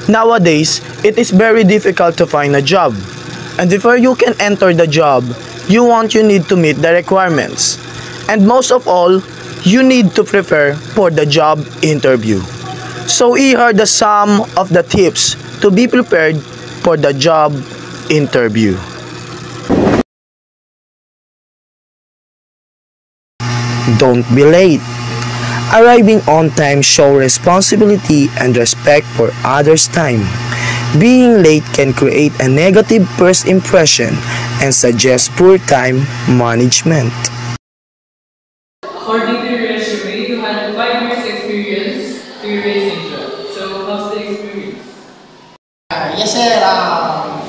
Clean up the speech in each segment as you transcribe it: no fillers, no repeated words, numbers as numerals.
Nowadays, it is very difficult to find a job. And before you can enter the job, you need to meet the requirements. And most of all, you need to prepare for the job interview. So here are some of the tips to be prepared for the job interview. Don't be late. Arriving on time shows responsibility and respect for others' time. Being late can create a negative first impression and suggest poor time management. According to your resume, you had 5 years experience to your racing job. So, how's the experience? Yes, sir.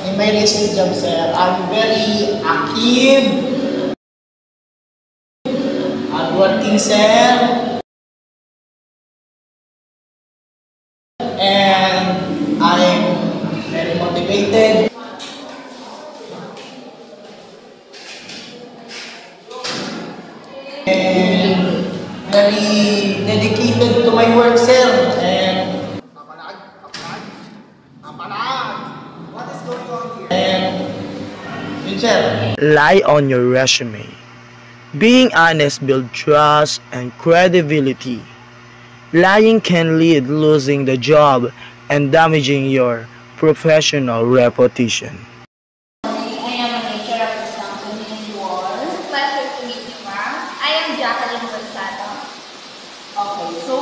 In my recent job, sir, I'm very active, hardworking, sir. And I'm very motivated. And very dedicated to my work, sir. And what is going on here? And yun, sir. Lie on your resume. Being honest builds trust and credibility. Lying can lead losing the job and damaging your professional reputation. I am a manager of this company and you are? Pleasure to meet you, ma'am. I am Jacqueline Gonzalo. Okay, so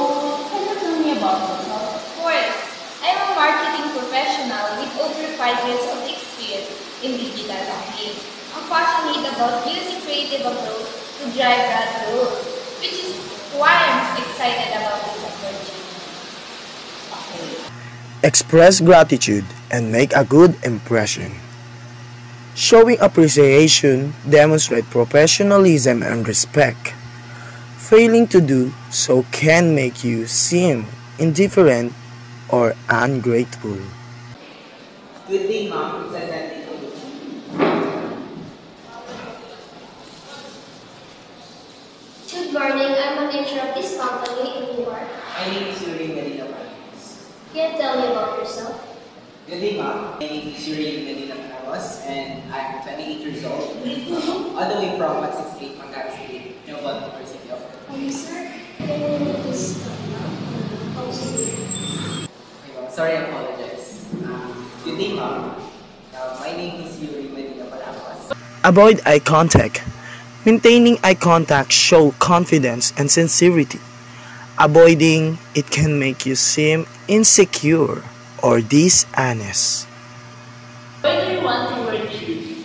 can you tell me about yourself? Of course, I am a marketing professional with over 5 years of experience in digital marketing. I'm passionate about using creative approach to drive that growth, which is why I'm excited about this opportunity. Express gratitude and make a good impression. Showing appreciation demonstrates professionalism and respect. Failing to do so can make you seem indifferent or ungrateful. Good day, ma'am. It's Andy. Good morning, I'm a manager of this company and you are? My name is Yuri Medina Panos. Can you tell me about yourself? Good day, ma'am. My name is Yuri Medina Panos and I'm 28 years old. All the way from 168 Mangara City, Nova University of Sir, can you please Sorry, I apologize. Good day, ma'am. My name is Yuri Medina Panos. Avoid eye contact. Maintaining eye contact shows confidence and sincerity. Avoiding it can make you seem insecure or dishonest. Why do you want to work here?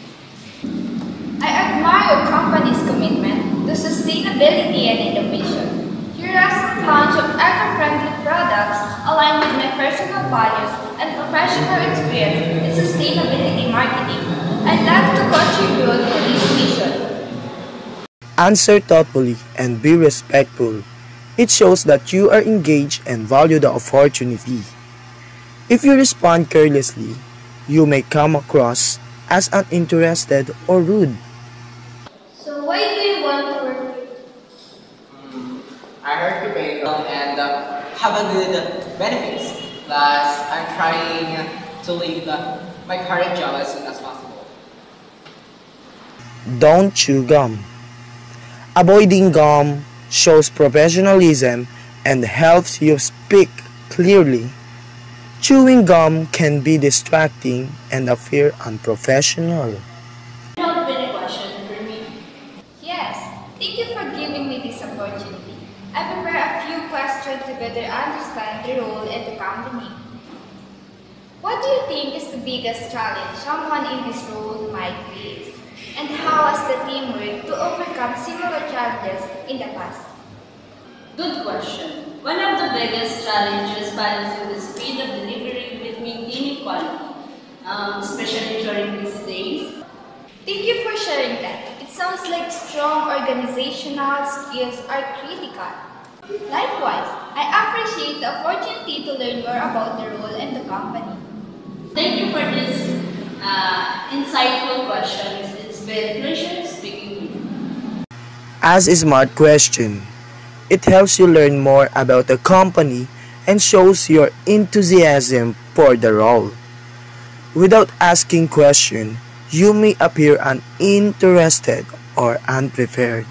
I admire your company's commitment to sustainability and innovation. Your recent launch of eco-friendly products align with my personal values and professional experience in sustainability marketing. I'd love to contribute to this mission. Answer thoughtfully and be respectful. It shows that you are engaged and value the opportunity. If you respond carelessly, you may come across as uninterested or rude. So why do you want to work here? I heard you pay well and have a good benefits. Plus, I'm trying to leave my current job as soon as possible. Don't chew gum. Avoiding gum shows professionalism and helps you speak clearly. Chewing gum can be distracting and appear unprofessional. Do you have any question for me? Yes, thank you for giving me this opportunity. I prepared a few questions to better understand the role and the company. What do you think is the biggest challenge someone in this role might face? And how has the team worked to overcome similar challenges in the past? Good question. One of the biggest challenges is balancing the speed of delivery with maintaining quality, especially during these days. Thank you for sharing that. It sounds like strong organizational skills are critical. Likewise, I appreciate the opportunity to learn more about the role and the company. Thank you for this insightful questions. It's been a pleasure speaking with you. Ask a smart question. It helps you learn more about the company and shows your enthusiasm for the role. Without asking question, you may appear uninterested or unprepared.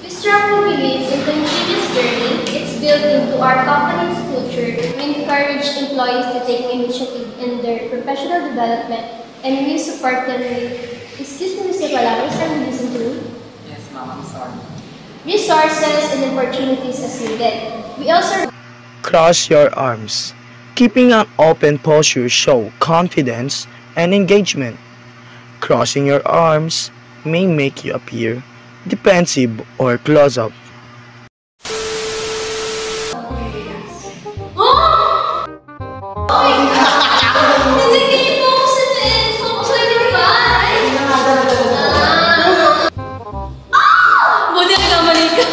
We strongly believe in continuous learning. It's built into our company's culture. We encourage employees to take initiative in their professional development, and we support them with, excuse me, Mr. Palabras, can you listen to me? Yes, ma'am, I'm sorry. Resources and opportunities as needed. We also Cross your arms. Keeping an open posture shows confidence and engagement. Crossing your arms may make you appear defensive or close up. Buti nagkamali ka.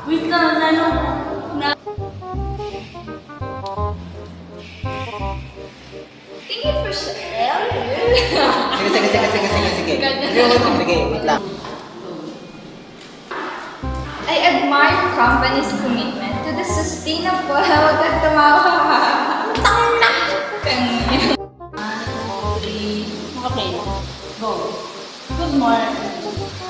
Wait lang, Thank you for sharing. Sige. Sige, wait lang. I admire your company's commitment to the sustainable. Huwag kang tumawa. Tangina. 3, naka-play na. Go. Good morning.